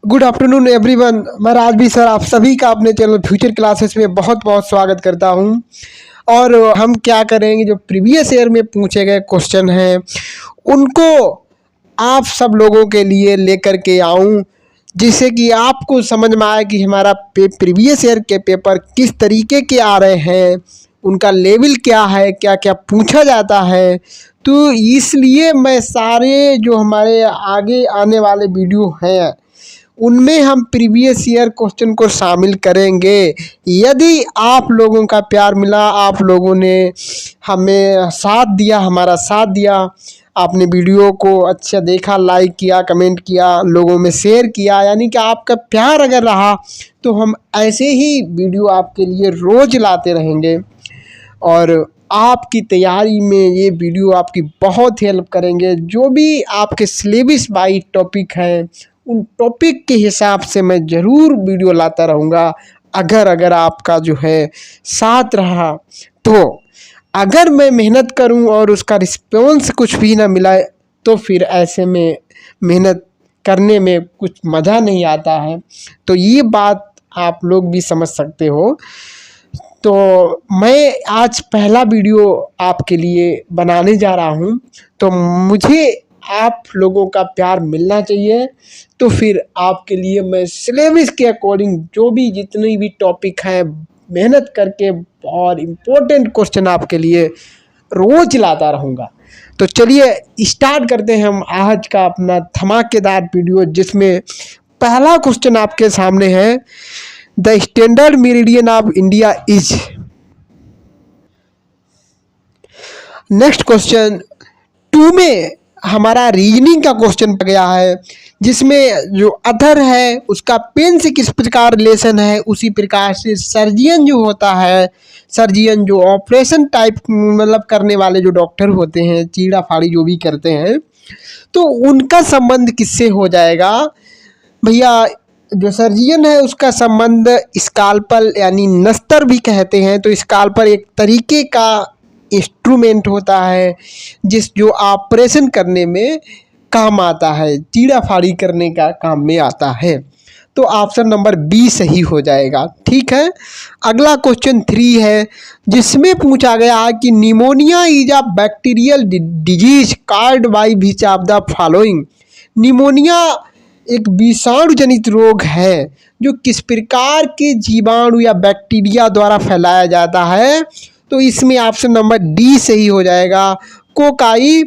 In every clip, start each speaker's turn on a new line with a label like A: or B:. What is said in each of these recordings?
A: Good afternoon everyone. मैं Rajvi sir आप सभी का अपने चैनल फ्यूचर क्लासेस में बहुत बहुत स्वागत करता हूं। और हम क्या करेंगे, जो प्रीवियस ईयर में पूछे गए क्वेश्चन हैं उनको आप सब लोगों के लिए लेकर के आऊं, जिससे कि आपको समझ में आए कि हमारा प्रीवियस ईयर के पेपर किस तरीके के आ रहे हैं, उनका लेवल क्या है, क्या क्या पूछा जाता है। तो इसलिए मैं सारे जो हमारे आगे आने वाले वीडियो हैं उनमें हम प्रीवियस ईयर क्वेश्चन को शामिल करेंगे। यदि आप लोगों का प्यार मिला, आप लोगों ने हमें साथ दिया, हमारा साथ दिया, आपने वीडियो को अच्छा देखा, लाइक किया, कमेंट किया, लोगों में शेयर किया, यानी कि आपका प्यार अगर रहा तो हम ऐसे ही वीडियो आपके लिए रोज़ लाते रहेंगे। और आपकी तैयारी में ये वीडियो आपकी बहुत हेल्प करेंगे। जो भी आपके सिलेबस बाई टॉपिक हैं उन टॉपिक के हिसाब से मैं ज़रूर वीडियो लाता रहूँगा। अगर आपका जो है साथ रहा तो अगर मैं मेहनत करूं और उसका रिस्पॉन्स कुछ भी ना मिला तो फिर ऐसे में मेहनत करने में कुछ मज़ा नहीं आता है। तो ये बात आप लोग भी समझ सकते हो। तो मैं आज पहला वीडियो आपके लिए बनाने जा रहा हूं, तो मुझे आप लोगों का प्यार मिलना चाहिए। तो फिर आपके लिए मैं सिलेबस के अकॉर्डिंग जो भी जितनी भी टॉपिक हैं मेहनत करके और इम्पोर्टेंट क्वेश्चन आपके लिए रोज लाता रहूँगा। तो चलिए स्टार्ट करते हैं हम आज का अपना धमाकेदार वीडियो, जिसमें पहला क्वेश्चन आपके सामने है, the standard meridian of India is. Next question 2 में हमारा रीजनिंग का क्वेश्चन आ गया है, जिसमें जो अदर है उसका पेन से किस प्रकार रिलेशन है, उसी प्रकार से सर्जियन जो होता है, सर्जियन जो ऑपरेशन टाइप मतलब करने वाले जो डॉक्टर होते हैं, चीड़ा फाड़ी जो भी करते हैं, तो उनका संबंध किससे हो जाएगा भैया। जो सर्जियन है उसका संबंध स्काल्पल यानी नस्तर भी कहते हैं। तो स्काल्पल एक तरीके का इंस्ट्रूमेंट होता है जो ऑपरेशन करने में काम आता है, चीड़ा फाड़ी करने का काम में आता है। तो ऑप्शन नंबर बी सही हो जाएगा। ठीक है, अगला क्वेश्चन 3 है, जिसमें पूछा गया है कि pneumonia is a bacterial disease called by which of the following. Pneumonia एक विषाणु जनित रोग है जो किस प्रकार के जीवाणु या बैक्टीरिया द्वारा फैलाया जाता है। तो इसमें ऑप्शन नंबर डी सही हो जाएगा, कोकाई।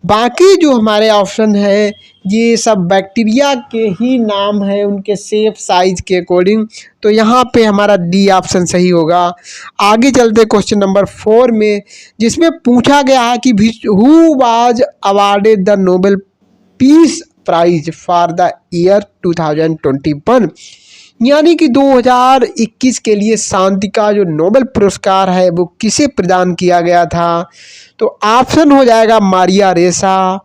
A: बाकी जो हमारे ऑप्शन है ये सब बैक्टीरिया के ही नाम है, उनके शेप साइज के अकॉर्डिंग। तो यहाँ पे हमारा डी ऑप्शन सही होगा। आगे चलते क्वेश्चन नंबर 4 में, जिसमें पूछा गया है कि who was awarded the Nobel peace prize for the year 2021। यानी कि 2021 के लिए शांति का जो नोबेल पुरस्कार है वो किसे प्रदान किया गया था। तो ऑप्शन हो जाएगा मारिया रेसा,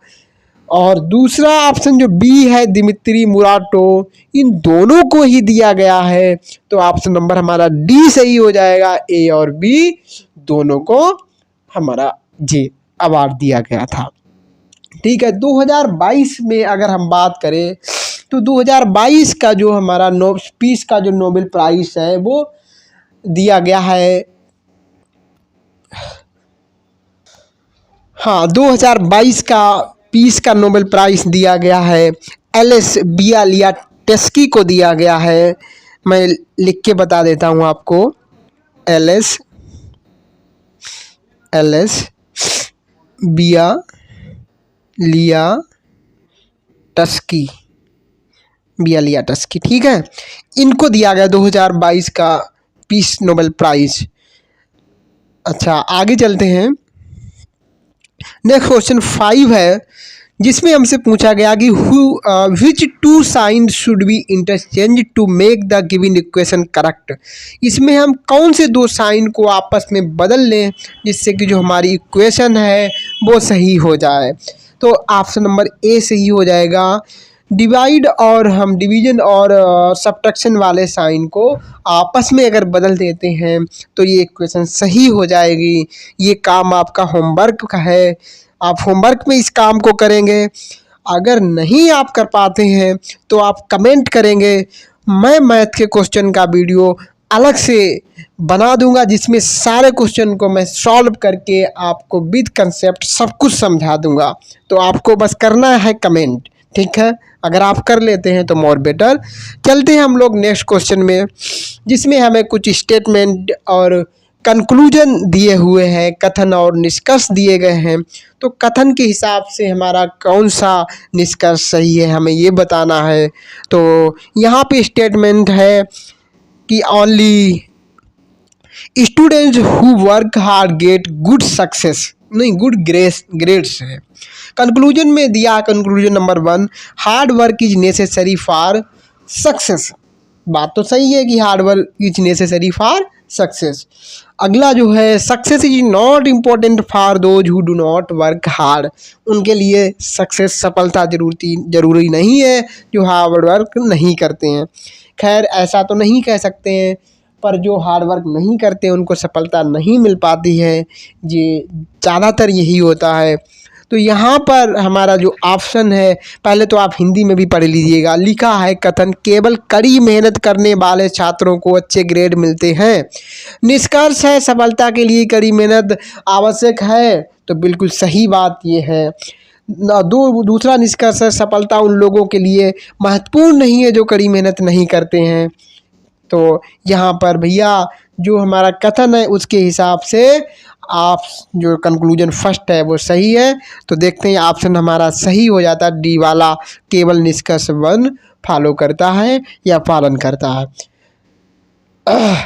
A: और दूसरा ऑप्शन जो बी है दिमित्री मुराटो। इन दोनों को ही दिया गया है। तो ऑप्शन नंबर हमारा डी सही हो जाएगा, ए और बी दोनों को हमारा जी अवार्ड दिया गया था। ठीक है, 2022 में अगर हम बात करें तो 2022 का जो हमारा पीस का जो नोबेल प्राइज है वो दिया गया है, हाँ 2022 का पीस का नोबेल प्राइज दिया गया है एलिस बियालियाटेस्की को दिया गया है। मैं लिख के बता देता हूँ आपको, एलिस बियालियाटेस्की, ठीक है, इनको दिया गया 2022 का पीस नोबेल प्राइज। अच्छा आगे चलते हैं, नेक्स्ट क्वेश्चन 5 है, जिसमें हमसे पूछा गया कि which two signs should be interchanged to make the given equation correct। इसमें हम कौन से दो साइन को आपस में बदल लें जिससे कि जो हमारी इक्वेशन है वो सही हो जाए। तो ऑप्शन नंबर ए सही हो जाएगा। डिवाइड और हम डिवीजन और सब्ट्रैक्शन वाले साइन को आपस में अगर बदल देते हैं तो ये इक्वेशन सही हो जाएगी। ये काम आपका होमवर्क का है, आप होमवर्क में इस काम को करेंगे। अगर नहीं आप कर पाते हैं तो आप कमेंट करेंगे, मैं मैथ के क्वेश्चन का वीडियो अलग से बना दूंगा जिसमें सारे क्वेश्चन को मैं सॉल्व करके आपको विद कंसेप्ट सब कुछ समझा दूंगा। तो आपको बस करना है कमेंट, ठीक है। अगर आप कर लेते हैं तो मोर बेटर। चलते हैं हम लोग नेक्स्ट क्वेश्चन में, जिसमें हमें कुछ स्टेटमेंट और कंक्लूजन दिए हुए हैं, कथन और निष्कर्ष दिए गए हैं। तो कथन के हिसाब से हमारा कौन सा निष्कर्ष सही है हमें ये बताना है। तो यहाँ पे स्टेटमेंट है कि only students who work hard get good success, नहीं गुड ग्रेड्स है। कंक्लूजन में दिया, conclusion number 1, hard work is necessary for success. बात तो सही है कि hard work is necessary for success. अगला जो है, success is not important for those who do not work hard. उनके लिए सक्सेस, सफलता जरूरी नहीं है जो हार्ड वर्क नहीं करते हैं। खैर ऐसा तो नहीं कह सकते हैं, पर जो हार्ड वर्क नहीं करते उनको सफलता नहीं मिल पाती है, ये ज़्यादातर यही होता है। तो यहाँ पर हमारा जो ऑप्शन है, पहले तो आप हिंदी में भी पढ़ लीजिएगा। लिखा है कथन, केवल कड़ी मेहनत करने वाले छात्रों को अच्छे ग्रेड मिलते हैं। निष्कर्ष है, सफलता के लिए कड़ी मेहनत आवश्यक है। तो बिल्कुल सही बात ये है। दूसरा निष्कर्ष है, सफलता उन लोगों के लिए महत्वपूर्ण नहीं है जो कड़ी मेहनत नहीं करते हैं। तो यहाँ पर भैया जो हमारा कथन है उसके हिसाब से आप जो कंक्लूजन फर्स्ट है वो सही है। तो देखते हैं ऑप्शन हमारा सही हो जाता है, डी वाला, केवल निष्कर्ष 1 फॉलो करता है या पालन करता है।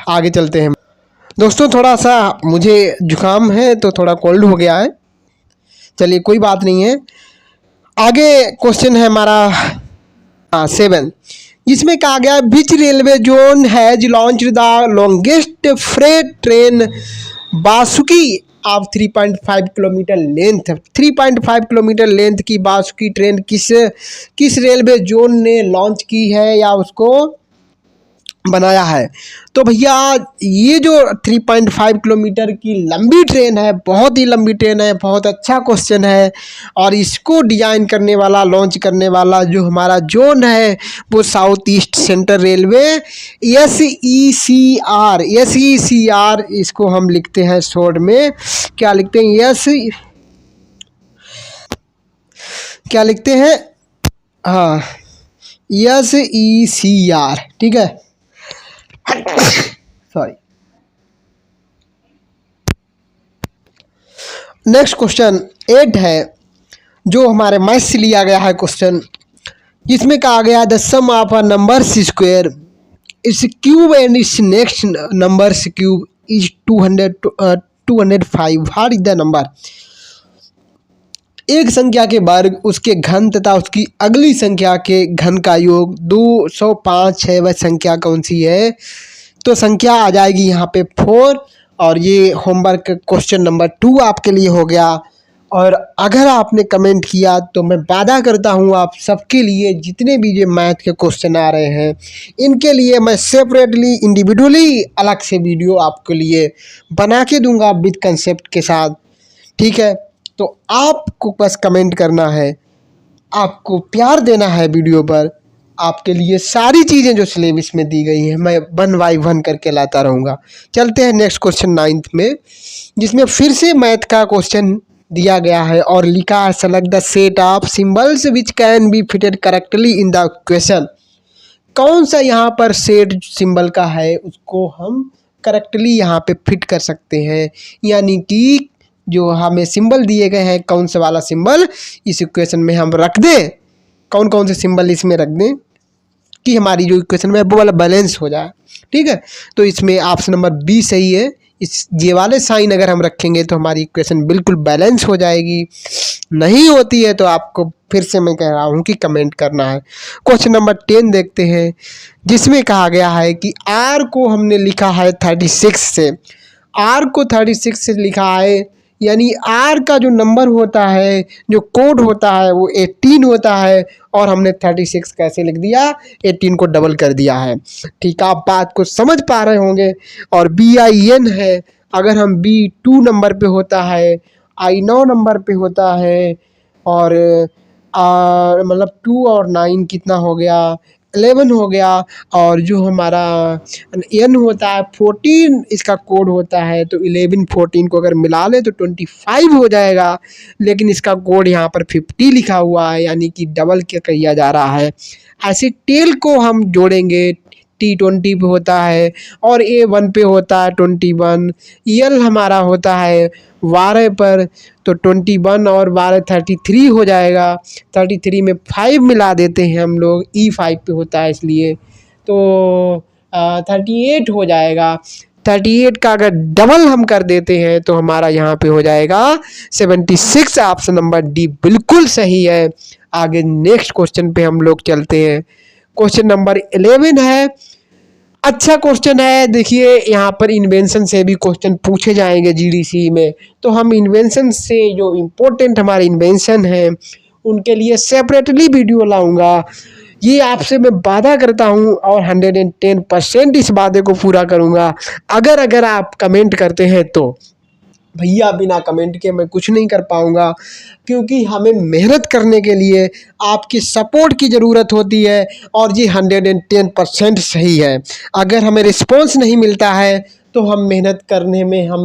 A: आगे चलते हैं दोस्तों, थोड़ा सा मुझे जुकाम है तो थोड़ा कोल्ड हो गया है, चलिए कोई बात नहीं है। आगे क्वेश्चन है हमारा 7, जिसमें कहा गया विच railway zone has launch the longest freight train Vasuki of 3.5 kilometre length. 3.5 kilometre length की बासुकी ट्रेन किस रेलवे जोन ने लॉन्च की है या उसको बनाया है। तो भैया ये जो 3.5 किलोमीटर की लंबी ट्रेन है, बहुत ही लंबी ट्रेन है, बहुत अच्छा क्वेश्चन है। और इसको डिज़ाइन करने वाला, लॉन्च करने वाला जो हमारा जोन है वो south east central railway SECR। SECR इसको हम लिखते हैं शॉर्ट में, क्या लिखते हैं, क्या लिखते हैं, हाँ SECR, ठीक है। सॉरी। नेक्स्ट क्वेश्चन 8 है जो हमारे मैथ से लिया गया है क्वेश्चन, जिसमें कहा गया the sum of a numbers square is cube and is next numbers cube is 205। What is the number. एक संख्या के वर्ग, उसके घन तथा उसकी अगली संख्या के घन का योग 205 है। वह संख्या कौन सी है। तो संख्या आ जाएगी यहाँ पे 4। और ये होमवर्क क्वेश्चन नंबर 2 आपके लिए हो गया। और अगर आपने कमेंट किया तो मैं वादा करता हूँ आप सबके लिए जितने भी ये मैथ के क्वेश्चन आ रहे हैं इनके लिए मैं सेपरेटली, इंडिविजुअली अलग से वीडियो आपके लिए बना के दूंगा विद कंसेप्ट के साथ, ठीक है। तो आपको बस कमेंट करना है, आपको प्यार देना है वीडियो पर। आपके लिए सारी चीज़ें जो सिलेबस में दी गई हैं मैं 1 बाय 1 करके लाता रहूँगा। चलते हैं नेक्स्ट क्वेश्चन 9th में, जिसमें फिर से मैथ का क्वेश्चन दिया गया है और लिखा है select the set of symbols which can be fitted correctly in the question. कौन सा यहाँ पर सेट सिंबल का है उसको हम करेक्टली यहाँ पे फिट कर सकते हैं, यानी कि जो हमें सिंबल दिए गए हैं कौन सा वाला सिंबल इस इक्वेशन में हम रख दें, कौन कौन से सिंबल इसमें रख दें कि हमारी जो इक्वेशन में वो वाला बैलेंस हो जाए, ठीक है। तो इसमें ऑप्शन नंबर बी सही है। इस ये वाले साइन अगर हम रखेंगे तो हमारी इक्वेशन बिल्कुल बैलेंस हो जाएगी। नहीं होती है तो आपको फिर से मैं कह रहा हूँ कि कमेंट करना है। क्वेश्चन नंबर 10 देखते हैं, जिसमें कहा गया है कि आर को हमने लिखा है 36 से। आर को 36 से लिखा है, यानी आर का जो नंबर होता है, जो कोड होता है वो 18 होता है। और हमने 36 कैसे लिख दिया, 18 को डबल कर दिया है, ठीक है। आप बात को समझ पा रहे होंगे। और BIN है, अगर हम B 2 नंबर पे होता है, I 9 नंबर पे होता है, और मतलब 2 और 9 कितना हो गया, 11 हो गया। और जो हमारा n होता है 14, इसका कोड होता है, तो 11 14 को अगर मिला ले तो 25 हो जाएगा। लेकिन इसका कोड यहाँ पर 50 लिखा हुआ है, यानी कि डबल क्या किया जा रहा है। ऐसे टेल को हम जोड़ेंगे, T20 पे होता है और A1 पे होता है 21। यल हमारा होता है 12 पर, तो 21 और 12 33 हो जाएगा। 33 में 5 मिला देते हैं हम लोग, E5 पे होता है इसलिए, तो 38 हो जाएगा। 38 का अगर डबल हम कर देते हैं तो हमारा यहाँ पे हो जाएगा 76। ऑप्शन नंबर डी बिल्कुल सही है। आगे नेक्स्ट क्वेश्चन पे हम लोग चलते हैं। क्वेश्चन नंबर 11 है, अच्छा क्वेश्चन है। देखिए यहाँ पर इन्वेंशन से भी क्वेश्चन पूछे जाएंगे जीडीसी में, तो हम इन्वेंशन से जो इम्पोर्टेंट हमारे इन्वेंशन हैं उनके लिए सेपरेटली वीडियो लाऊंगा। ये आपसे मैं वादा करता हूँ और 110% इस वादे को पूरा करूँगा। अगर आप कमेंट करते हैं तो भैया बिना कमेंट के मैं कुछ नहीं कर पाऊँगा, क्योंकि हमें मेहनत करने के लिए आपकी सपोर्ट की ज़रूरत होती है और ये 110% सही है। अगर हमें रिस्पॉन्स नहीं मिलता है तो हम मेहनत करने में हम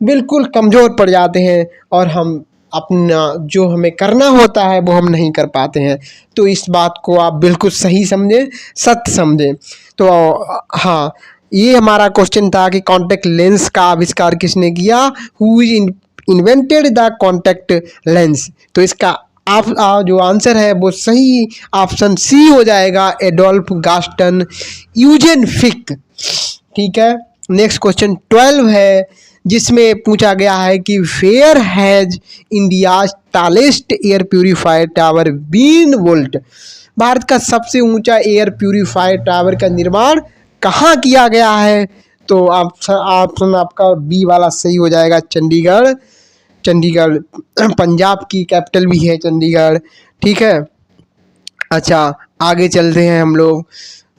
A: बिल्कुल कमज़ोर पड़ जाते हैं और हम अपना जो हमें करना होता है वो हम नहीं कर पाते हैं। तो इस बात को आप बिल्कुल सही समझें, सत्य समझें। तो हाँ, ये हमारा क्वेश्चन था कि कॉन्टैक्ट लेंस का आविष्कार किसने किया, who invented the contact lens. तो इसका आप जो आंसर है वो सही ऑप्शन सी हो जाएगा, एडोल्फ गास्टन यूजेन फिक। ठीक है, नेक्स्ट क्वेश्चन 12 है, जिसमें पूछा गया है कि where has India's tallest air purifier tower been built. भारत का सबसे ऊंचा एयर प्यूरीफायर टावर का निर्माण कहाँ किया गया है। तो ऑप्शन आपका बी वाला सही हो जाएगा, चंडीगढ़। चंडीगढ़ पंजाब की कैपिटल भी है चंडीगढ़। ठीक है, अच्छा आगे चलते हैं हम लोग।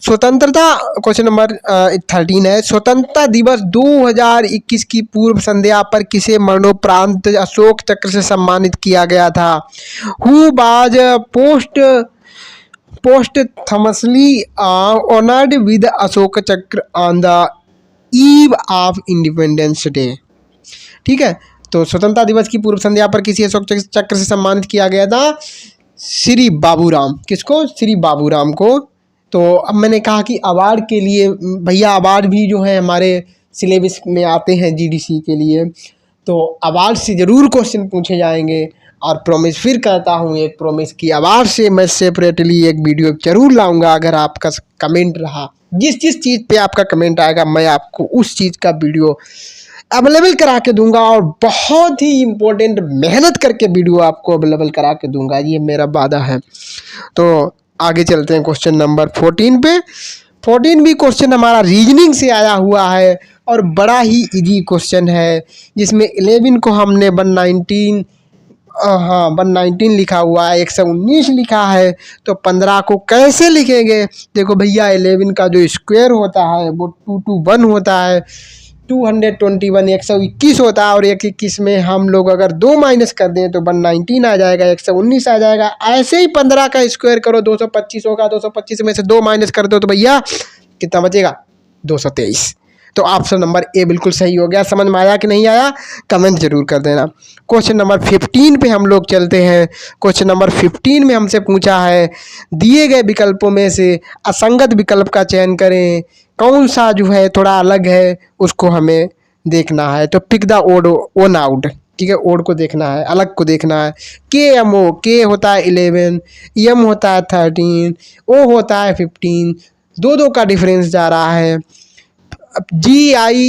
A: स्वतंत्रता, क्वेश्चन नंबर 13 है, स्वतंत्रता दिवस 2021 की पूर्व संध्या पर किसे मरणोपरांत अशोक चक्र से सम्मानित किया गया था। हु बाज पोस्ट थमसली ऑनर्ड विद अशोक चक्र on the eve of independence day. ठीक है, तो स्वतंत्रता दिवस की पूर्व संध्या पर किसी अशोक चक्र से सम्मानित किया गया था, श्री बाबूराम। किसको? श्री बाबूराम को। तो अब मैंने कहा कि अवार्ड के लिए भैया, अवार्ड भी जो है हमारे सिलेबस में आते हैं जीडीसी के लिए, तो अवार्ड से ज़रूर क्वेश्चन पूछे जाएंगे। और प्रॉमिस फिर कहता हूँ, एक प्रॉमिस की अवार्ड से मैं सेपरेटली एक वीडियो ज़रूर लाऊंगा। अगर आपका कमेंट रहा, जिस चीज़ पे आपका कमेंट आएगा मैं आपको उस चीज़ का वीडियो अवेलेबल करा के दूंगा, और बहुत ही इम्पोर्टेंट मेहनत करके वीडियो आपको अवेलेबल करा के दूंगा, ये मेरा वादा है। तो आगे चलते हैं क्वेश्चन नंबर 14 पे। 14 भी क्वेश्चन हमारा रीजनिंग से आया हुआ है और बड़ा ही इजी क्वेश्चन है, जिसमें 11 को हमने 119 लिखा हुआ है, 119 लिखा है, तो 15 को कैसे लिखेंगे। देखो भैया, 11 का जो स्क्वायर होता है वो 221 होता है, 221 121 होता है, और 121 में हम लोग अगर 2 माइनस कर दें तो 119 आ जाएगा, 119 आ जाएगा। ऐसे ही 15 का स्क्वायर करो 225 होगा, 225 में से 2 माइनस कर दो तो भैया कितना बचेगा, 223। तो ऑप्शन नंबर ए बिल्कुल सही हो गया। समझ में आया कि नहीं आया, कमेंट जरूर कर देना। क्वेश्चन नंबर 15 पे हम लोग चलते हैं। क्वेश्चन नंबर 15 में हमसे पूछा है, दिए गए विकल्पों में से असंगत विकल्प का चयन करें, कौन सा जो है थोड़ा अलग है उसको हमें देखना है। तो pick the odd one out. ठीक है, ओड को देखना है, अलग को देखना है। के होता है 11, एम होता है 13, ओ होता है 15, दो का डिफरेंस जा रहा है। GHI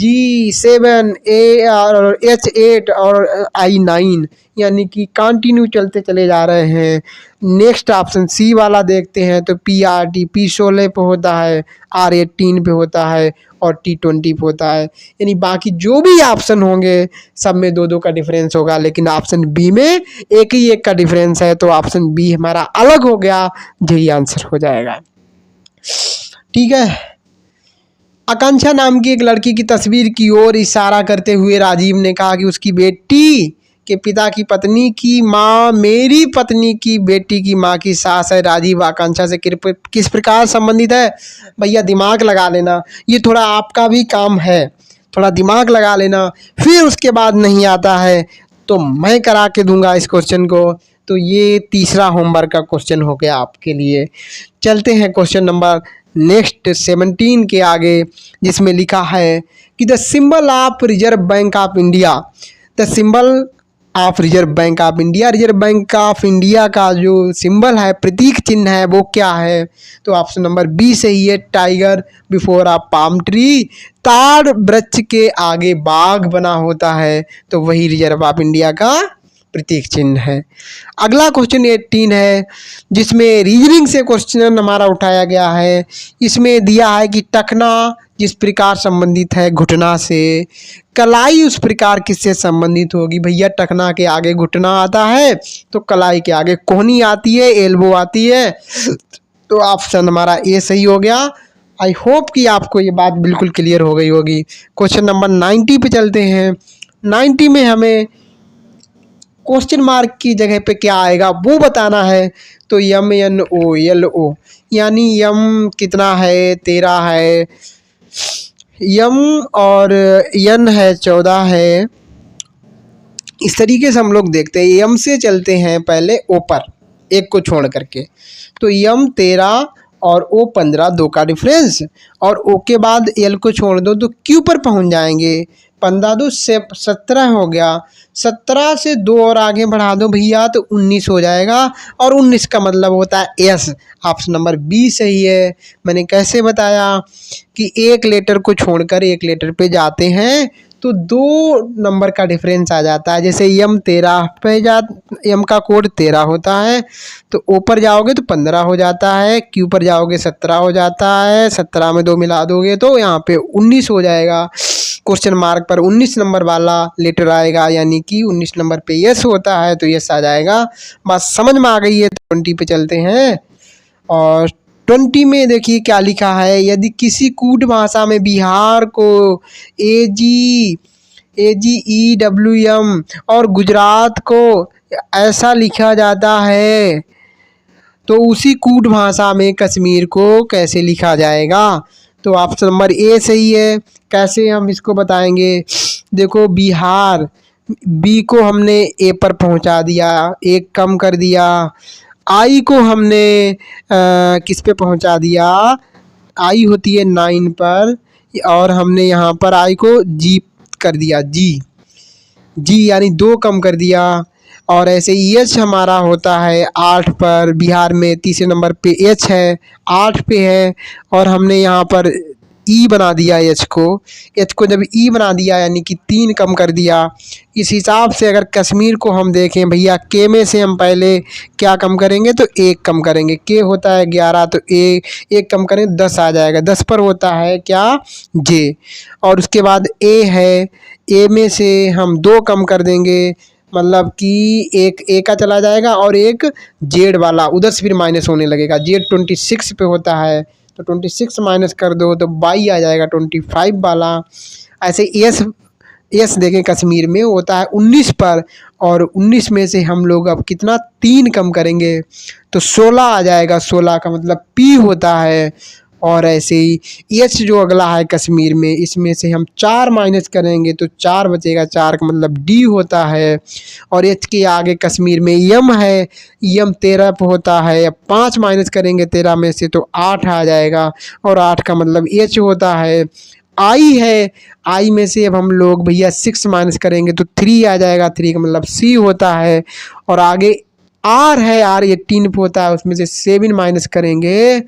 A: G7 H8 और I9, यानी कि कंटिन्यू चलते चले जा रहे हैं। नेक्स्ट ऑप्शन सी वाला देखते हैं, तो PRT P16 पे होता है, R18 पे होता है और T20 पे होता है। यानी बाकी जो भी ऑप्शन होंगे सब में 2 का डिफरेंस होगा, लेकिन ऑप्शन बी में एक ही का डिफरेंस है, तो ऑप्शन बी हमारा अलग हो गया, यही आंसर हो जाएगा। ठीक है, आकांक्षा नाम की एक लड़की की तस्वीर की ओर इशारा करते हुए राजीव ने कहा कि उसकी बेटी कि पिता की पत्नी की माँ मेरी पत्नी की बेटी की माँ की सास है, राजीव आकांक्षा से किस प्रकार संबंधित है। भैया दिमाग लगा लेना, ये थोड़ा आपका भी काम है, थोड़ा दिमाग लगा लेना। फिर उसके बाद नहीं आता है तो मैं करा के दूंगा इस क्वेश्चन को। तो ये तीसरा होमवर्क का क्वेश्चन हो गया आपके लिए। चलते हैं क्वेश्चन नंबर नेक्स्ट 17 के आगे, जिसमें लिखा है कि the symbol of reserve bank of India, the symbol of reserve bank of India, reserve bank of India का जो सिंबल है, प्रतीक चिन्ह है, वो क्या है। तो ऑप्शन नंबर बी सही है, tiger before a palm tree, ताड़ वृक्ष के आगे बाग बना होता है, तो वही रिजर्व ऑफ इंडिया का प्रतीक चिन्ह है। अगला क्वेश्चन 18 है, जिसमें रीजनिंग से क्वेश्चन हमारा उठाया गया है। इसमें दिया है कि टखना जिस प्रकार संबंधित है घुटना से, कलाई उस प्रकार किससे संबंधित होगी। भैया टखना के आगे घुटना आता है, तो कलाई के आगे कोहनी आती है, एल्बो आती है। तो ऑप्शन हमारा ए सही हो गया। आई होप कि आपको ये बात बिल्कुल क्लियर हो गई होगी। क्वेश्चन नंबर 90 पे चलते हैं। 90 में हमें क्वेश्चन मार्क की जगह पे क्या आएगा वो बताना है। तो M N O L O, यानी यम कितना है, 13 है, यम और यन है 14 है। इस तरीके से हम लोग देखते हैं। यम से चलते हैं पहले ओ पर, एक को छोड़ करके, तो यम 13 और ओ 15, दो का डिफरेंस, और ओ के बाद एल को छोड़ दो तो क्यू पर पहुंच जाएंगे। 15 दो 17 हो गया, 17 से 2 और आगे बढ़ा दो भैया तो 19 हो जाएगा, और 19 का मतलब होता है एस। ऑप्शन नंबर बी सही है। मैंने कैसे बताया कि एक लेटर को छोड़कर एक लेटर पे जाते हैं तो 2 नंबर का डिफरेंस आ जाता है। जैसे यम 13 पे यम का कोड 13 होता है, तो ओ पर जाओगे तो 15 हो जाता है, क्यू पर जाओगे 17 हो जाता है, 17 में 2 मिला दोगे तो यहाँ पे 19 हो जाएगा। क्वेश्चन मार्क पर 19 नंबर वाला लेटर आएगा, यानी कि 19 नंबर पे यस होता है, तो यस आ जाएगा। बात समझ में आ गई है। 20 पे चलते हैं, और 20 में देखिए क्या लिखा है। यदि किसी कूट भाषा में बिहार को AGEWM और गुजरात को ऐसा लिखा जाता है, तो उसी कूट भाषा में कश्मीर को कैसे लिखा जाएगा। तो ऑप्शन नंबर ए सही है। कैसे हम इसको बताएंगे, देखो बिहार, बी को हमने ए पर पहुंचा दिया, एक कम कर दिया। आई को हमने किस पे पहुंचा दिया, आई होती है 9 पर, और हमने यहाँ पर आई को जी कर दिया, जी यानी 2 कम कर दिया। और ऐसे एच हमारा होता है 8 पर, बिहार में तीसरे नंबर पे एच है, 8 पे है, और हमने यहाँ पर ई बना दिया एच को जब ई बना दिया यानी कि 3 कम कर दिया। इस हिसाब से अगर कश्मीर को हम देखें भैया, के में से हम पहले क्या कम करेंगे तो 1 कम करेंगे। के होता है 11, तो एक कम करें 10 आ जाएगा। 10 पर होता है क्या, जे, और उसके बाद ए है, ए में से हम 2 कम कर देंगे, मतलब कि एक ए का चला जाएगा और एक जेड वाला उधर से फिर माइनस होने लगेगा। जेड 26 पे होता है, तो 26 माइनस कर दो तो 22 आ जाएगा 25 वाला। ऐसे एस देखें कश्मीर में होता है 19 पर, और 19 में से हम लोग अब कितना 3 कम करेंगे तो 16 आ जाएगा। 16 का मतलब पी होता है। और ऐसे ही एच जो अगला है कश्मीर में, इसमें से हम 4 माइनस करेंगे तो 4 बचेगा, 4 का मतलब डी होता है। और एच के आगे कश्मीर में यम है, यम 13 पे होता है, अब 5 माइनस करेंगे 13 में से तो 8 आ जाएगा, और 8 का मतलब एच होता है। आई है, आई में से अब हम लोग भैया 6 माइनस करेंगे तो 3 आ जाएगा, 3 का मतलब सी होता है। और आगे आर है, आर 18 पे होता है, उसमें से 7 माइनस करेंगे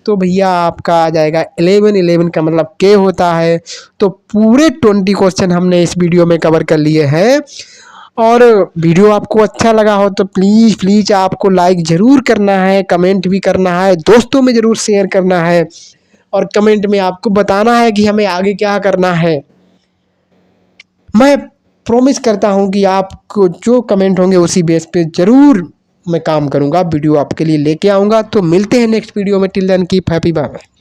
A: तो भैया आपका आ जाएगा 11, 11 का मतलब के होता है। तो पूरे 20 क्वेश्चन हमने इस वीडियो में कवर कर लिए हैं। और वीडियो आपको अच्छा लगा हो तो प्लीज़ आपको लाइक ज़रूर करना है, कमेंट भी करना है, दोस्तों में ज़रूर शेयर करना है, और कमेंट में आपको बताना है कि हमें आगे क्या करना है। मैं प्रॉमिस करता हूँ कि आपको जो कमेंट होंगे उसी बेस पे ज़रूर मैं काम करूँगा, वीडियो आपके लिए लेके आऊँगा। तो मिलते हैं नेक्स्ट वीडियो में। Till then keep happy, bye bye.